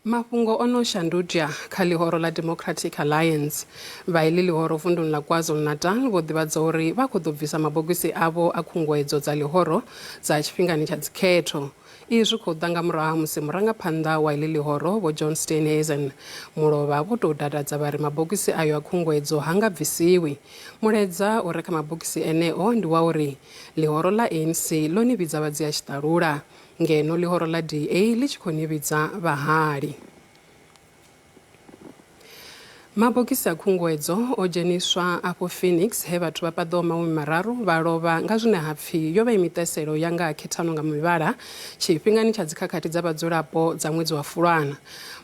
Mafhungo ono shandu-dya kha Lihoro la Democratic Alliance vhaili Lihoro vunduni la KwaZulu-Natal vho divhadza uri vha khou ḓo bvisa mabogisi avho a khunguwedzo dza Lihoro dza tshifhingani tsha dzikhetho. Izwi khou ḓa nga murahu musi murangaphanda wa iḽi Lihoro vho-John Steenhuisen mulovha vho tou dadadza vhari mabogisi ayo a khunguwedzo ha nga bvisiwi. Mulaedza u re kha mabogisi eneo ndi wauri Lihoro la Anc ḽo ni vhidza vhadzia-tshitalula ngeno Lihoro la DA li tshi khou ni vhidza vhari. Mabogisi a khunguwedzo o dzheniswa afho Phoenix he vhathu vha paḓaho mararu vha lovha nga zwine hapfi yo vha i miṱeselo ya nga khethano nga mivhala tshifhingani tsha dzikhakhathi dza vhadzulapo dza ṅwedzi wa Fulwana.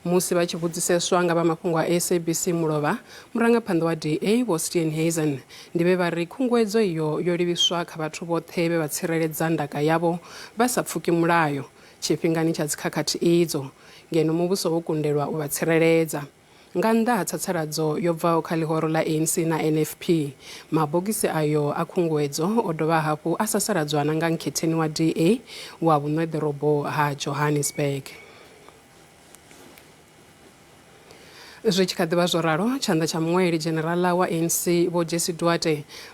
Musi vha tshi vhudziseswa nga vha mafhungo a SABC mulovha murangaphanda wa DA vho Steenhuisen ndi vhe vha ri khunguwedzo iyo yo livhiswa kha vhathu vhoṱhe vhe vha tsireledza ndaka yavho vha sa pfuki mulayo tshifhingani tsha dzikhakhathi idzo ngeno muvhuso wo kundelwa u vha tsireledza. Nga nnḓa ha tsatsaladzo yo bvaho kha Lihoro la Anc na NFP mabogisi ayo a khunguwedzo o dovha hafhu a sasaladzwa na nga nkhetheni wa DA wa vhuṋwe ḓorobo ha Johannesburg. Zwi tshi kha ḓivha zwo ralo tshanḓa tsha muṅweli dzhenerala wa ANC vho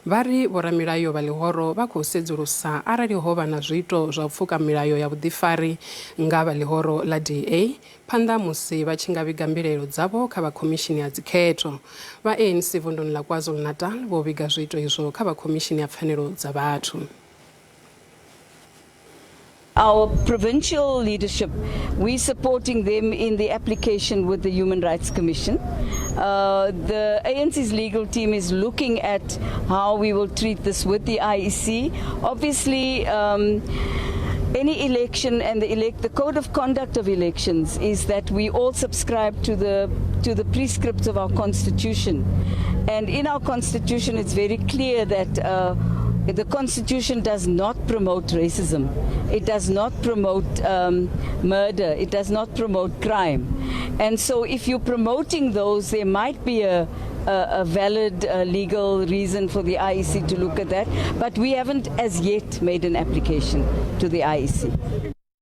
vha ri vhoramilayo vha Lihoro vha khou sedzulusa arali ho vha na zwiito zwa u pfuka milayo ya vhuḓifari nga vha Lihoro la DA phanḓa musi vha tshi nga vhiga mbilaelo dzavho kha vha khomishini ya dzikhetho. Vha ANC vunduni la KwaZulu-Natal vho vhiga zwiito izwo kha vha khomishini ya pfanelo dza vhathu. Our provincial leadership, we're supporting them in the application with the Human Rights Commission. The ANC's legal team is looking at how we will treat this with the IEC. Obviously, any election and the code of conduct of elections is that we all subscribe to the prescripts of our constitution. And in our constitution, it's very clear that the Constitution does not promote racism. It does not promote murder. It does not promote crime. And so if you're promoting those, there might be a valid legal reason for the IEC to look at that. But we haven't as yet made an application to the IEC.